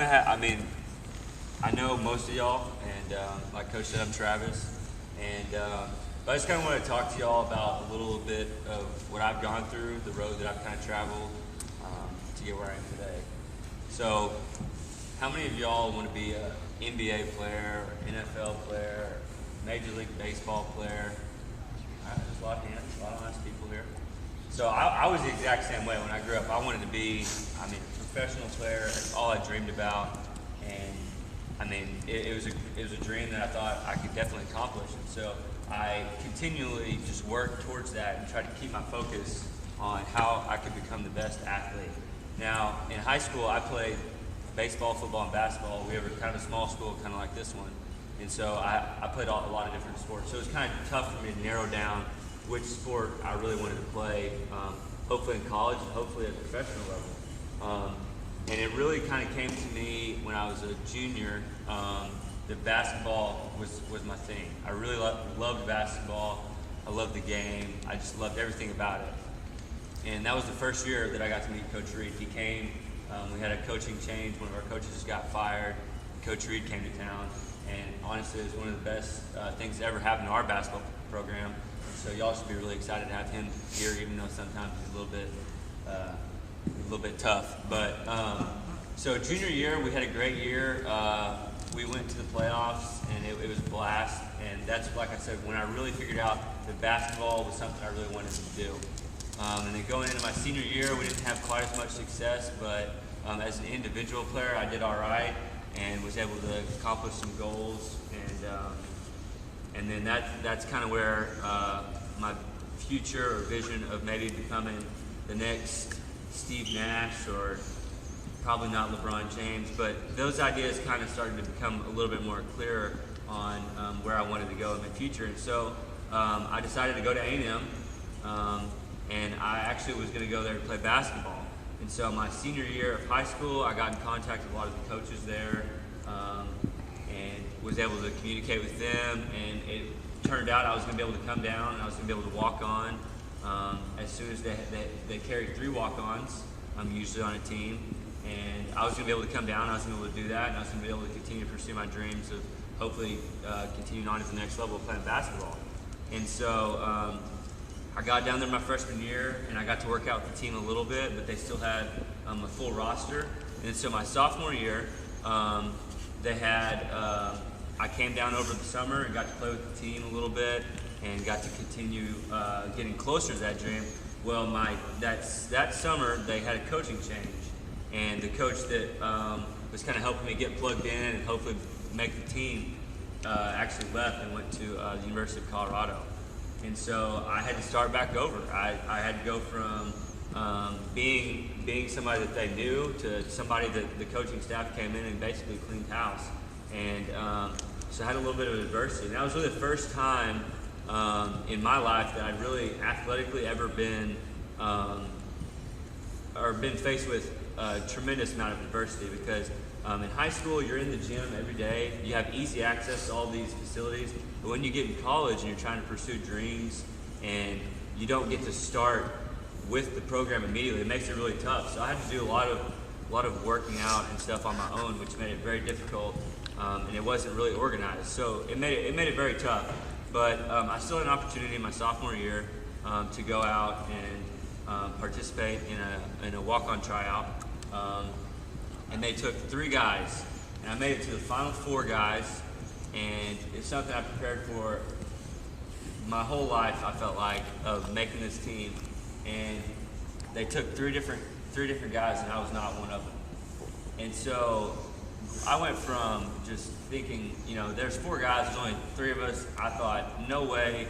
I mean, I know most of y'all, and like Coach said, I'm Travis, and but I just kind of want to talk to y'all about a little bit of what I've gone through, the road that I've kind of traveled to get where I am today. So, how many of y'all want to be an NBA player, or NFL player, or Major League Baseball player? All right, there's a lot of hands, a lot of nice people here. So I was the exact same way when I grew up. I wanted to be, a professional player. That's all I dreamed about, and it was a dream that I thought I could definitely accomplish. And so I continually just worked towards that and tried to keep my focus on how I could become the best athlete. Now, in high school, I played baseball, football, and basketball. We were kind of a small school, kind of like this one, and so I played a lot of different sports. So it was kind of tough for me to narrow down which sport I really wanted to play, hopefully in college and hopefully at the professional level. And it really kind of came to me when I was a junior. That basketball was my thing. I really loved basketball. I loved the game. I just loved everything about it. And that was the first year that I got to meet Coach Reed. He came, we had a coaching change. One of our coaches just got fired. Coach Reed came to town. And honestly, it was one of the best things that ever happened to our basketball program. So y'all should be really excited to have him here, even though sometimes he's a little bit tough. But so junior year, we had a great year. We went to the playoffs, and it was a blast. And that's, like I said, when I really figured out that basketball was something I really wanted to do. And then going into my senior year, we didn't have quite as much success, but as an individual player, I did all right and was able to accomplish some goals. And then that's kind of where my future or vision of maybe becoming the next Steve Nash, or probably not LeBron James, but those ideas kind of started to become a little bit more clearer on where I wanted to go in the future. And so I decided to go to A&M, and I actually was going to go there to play basketball. And so my senior year of high school, I got in contact with a lot of the coaches there, and was able to communicate with them, and it turned out I was going to be able to come down and I was going to be able to walk on as soon as they carried 3 walk-ons, usually on a team, and I was going to be able to come down, I was going to be able to do that, and I was going to be able to continue to pursue my dreams of hopefully continuing on to the next level of playing basketball. And so I got down there my freshman year, and I got to work out with the team a little bit, but they still had a full roster. And so my sophomore year, they had, I came down over the summer and got to play with the team a little bit and got to continue getting closer to that dream. Well, that summer they had a coaching change, and the coach that was kind of helping me get plugged in and hopefully make the team actually left and went to the University of Colorado. And so I had to start back over. I had to go from being somebody that they knew to somebody that the coaching staff came in and basically cleaned house. And so I had a little bit of adversity. And that was really the first time in my life that I'd really athletically ever been faced with a tremendous amount of adversity, because in high school, you're in the gym every day. You have easy access to all these facilities. But when you get in college and you're trying to pursue dreams and you don't get to start with the program immediately, it makes it really tough. So I had to do a lot of working out and stuff on my own, which made it very difficult, and it wasn't really organized. So it made it very tough. But I still had an opportunity in my sophomore year to go out and participate in a walk-on tryout. And they took 3 guys, and I made it to the final 4 guys, and it's something I prepared for my whole life, I felt like, of making this team. And they took 3 different guys, and I was not one of them. And so I went from just thinking, there's 4 guys, there's only 3 of us. I thought, no way,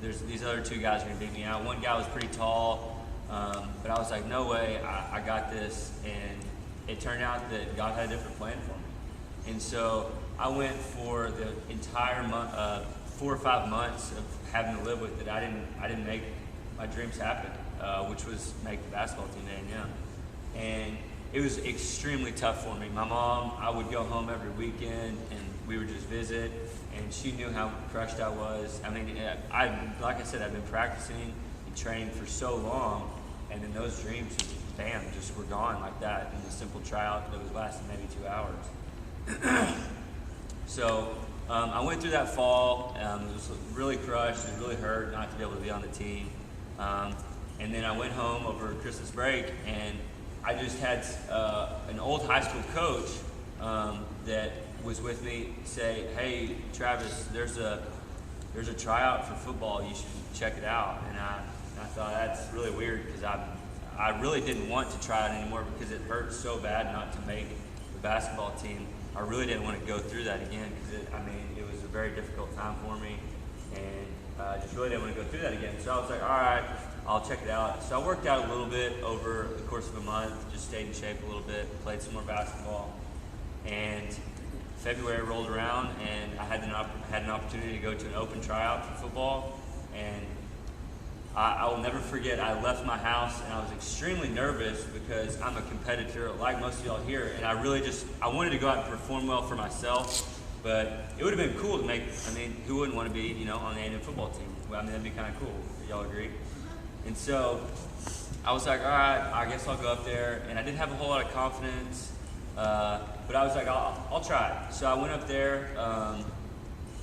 these other 2 guys are gonna beat me out. One guy was pretty tall, but I was like, no way, I got this. And it turned out that God had a different plan for me. And so I went for the entire 4 or 5 months of having to live with it. I didn't make my dreams happen, which was make the basketball team at A&M. And it was extremely tough for me. My mom, I would go home every weekend and we would just visit, and she knew how crushed I was. Like I said, I've been practicing and training for so long, And then those dreams just, bam, just were gone like that in a simple tryout that was lasting maybe 2 hours. So I went through that fall. Was really crushed and really hurt not to be able to be on the team. And then I went home over Christmas break, and I just had an old high school coach that was with me say, "Hey, Travis, there's a tryout for football. You should check it out." And I thought that's really weird because I really didn't want to try it anymore because it hurt so bad not to make the basketball team. I really didn't want to go through that again because it was a very difficult time for me, and I just really didn't want to go through that again. So I was like, all right, I'll check it out. So I worked out a little bit over the course of a month, just stayed in shape a little bit, played some more basketball, and February rolled around, and I had an opportunity to go to an open tryout for football, and I will never forget, I left my house and I was extremely nervous because I'm a competitor like most of y'all here, and I wanted to go out and perform well for myself, but it would have been cool to make, who wouldn't want to be, on the A&M football team? Well, that'd be kind of cool. Y'all agree? And so I was like, all right, I guess I'll go up there, and I didn't have a whole lot of confidence, but I was like, I'll try it. So I went up there,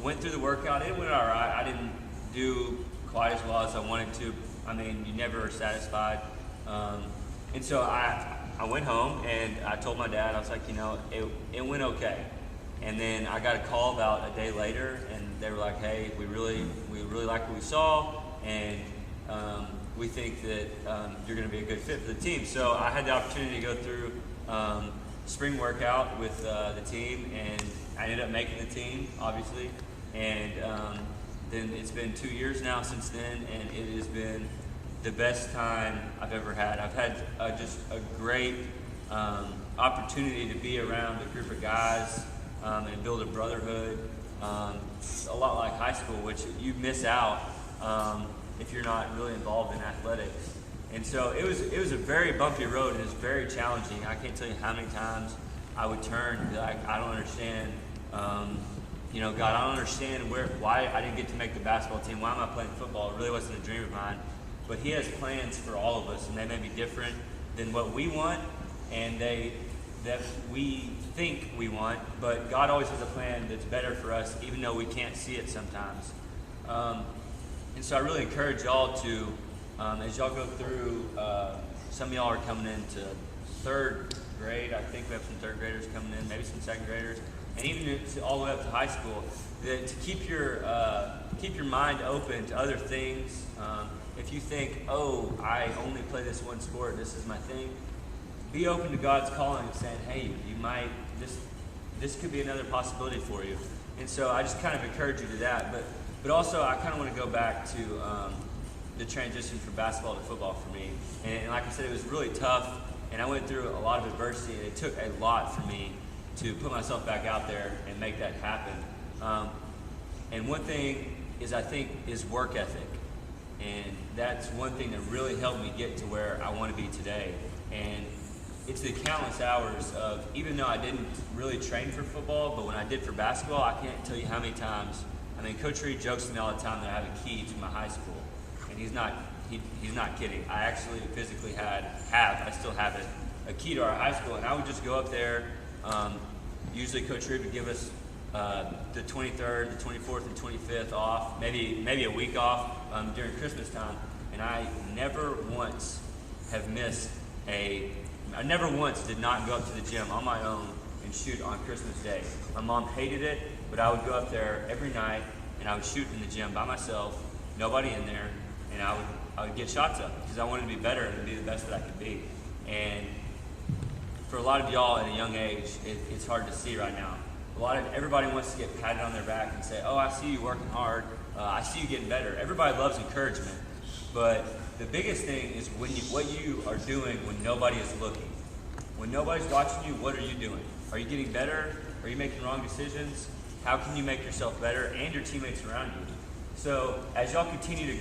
went through the workout. It went all right. I didn't do quite as well as I wanted to. You never are satisfied. And so I went home and I told my dad, I was like, it went okay. And then I got a call about a day later, and they were like, hey, we really like what we saw, and we think that you're going to be a good fit for the team. So I had the opportunity to go through spring workout with the team, and I ended up making the team, obviously. And then it's been 2 years now since then, and it has been the best time I've ever had. I've had just a great opportunity to be around a group of guys and build a brotherhood. A lot like high school, which you miss out if you're not really involved in athletics. And so it was a very bumpy road, and it was very challenging. I can't tell you how many times I would turn and be like, I don't understand. God, I don't understand why I didn't get to make the basketball team. Why am I playing football? It really wasn't a dream of mine. But he has plans for all of us, and they may be different than what we want, and that we think we want. But God always has a plan that's better for us, even though we can't see it sometimes. And so I really encourage y'all to, as y'all go through, some of y'all are coming into third grade. I think we have some third graders coming in, maybe some second graders, and even all the way up to high school, to keep your mind open to other things. If you think, oh, I only play this one sport, this is my thing, be open to God's calling and saying, hey, this could be another possibility for you. And so I just kind of encourage you to that. But also I kind of want to go back to the transition from basketball to football for me. And like I said, it was really tough, and I went through a lot of adversity, and it took a lot for me to put myself back out there and make that happen. And one thing is work ethic. And that's one thing that really helped me get to where I want to be today. And it's the countless hours of, even though I didn't really train for football, but when I did for basketball, I can't tell you how many times. Coach Reed jokes to me all the time that I have a key to my high school. And he's not kidding. I actually physically I still have it, a key to our high school. And I would just go up there. Usually Coach Reed would give us the 23rd, the 24th, and 25th off, maybe a week off during Christmas time. And I never once did not go up to the gym on my own and shoot on Christmas Day. My mom hated it, but I would go up there every night and I would shoot in the gym by myself, nobody in there, and I would get shots up because I wanted to be better and to be the best that I could be. And for a lot of y'all at a young age, it's hard to see right now. Everybody wants to get patted on their back and say, oh, I see you working hard. I see you getting better. Everybody loves encouragement. But the biggest thing is what you are doing when nobody is looking. When nobody's watching you, what are you doing? Are you getting better? Are you making wrong decisions? How can you make yourself better and your teammates around you? So as y'all continue to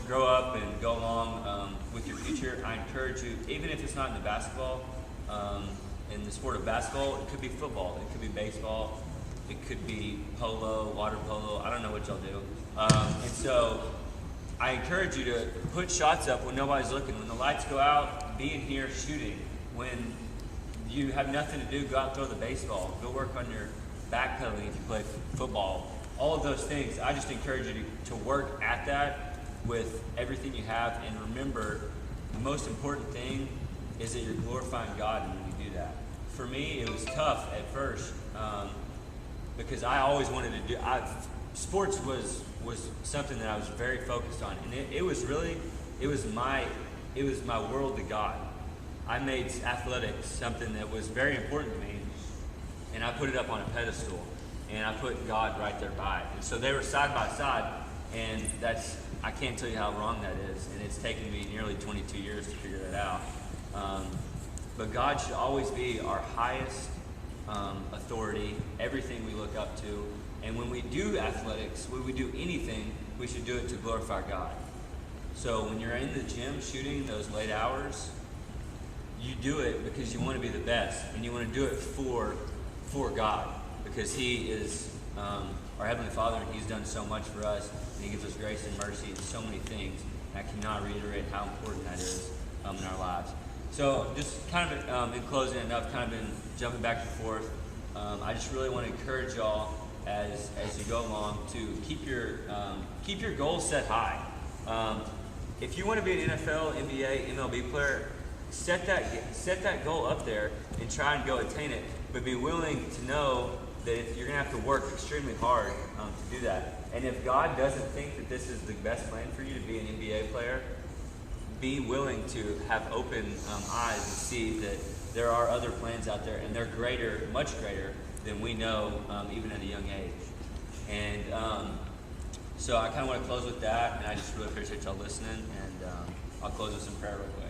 grow up and go along with your future, I encourage you, even if it's not in the basketball, in the sport of basketball, it could be football, it could be baseball, it could be polo, water polo, I don't know what y'all do. And so I encourage you to put shots up when nobody's looking. When the lights go out, be in here shooting. When you have nothing to do, go out and throw the baseball. Go work on your backpedaling if you play football. All of those things, I just encourage you to work at that with everything you have. And remember, the most important thing is that you're glorifying God when you do that. For me, it was tough at first because I always wanted to do. Sports was something that I was very focused on, and it was my world to God. I made athletics something that was very important to me, and I put it up on a pedestal, and I put God right there by it. And so they were side by side, and I can't tell you how wrong that is, and it's taken me nearly 22 years to figure that out. But God should always be our highest authority, everything we look up to. And when we do athletics, when we do anything, we should do it to glorify God. So when you're in the gym shooting those late hours, you do it because you want to be the best, and you want to do it for God, because He is our Heavenly Father, and He's done so much for us, and He gives us grace and mercy and so many things. And I cannot reiterate how important that is in our lives. So just kind of in closing, I've kind of been jumping back and forth. I just really want to encourage y'all as you go along to keep your goals set high. If you want to be an NFL, NBA, MLB player, set that goal up there and try and go attain it. But be willing to know that you're going to have to work extremely hard to do that. And if God doesn't think that this is the best plan for you to be an NBA player, be willing to have open eyes and see that there are other plans out there, and they're greater, much greater than we know, even at a young age. And so I kind of want to close with that, and I just really appreciate y'all listening, and I'll close with some prayer real quick.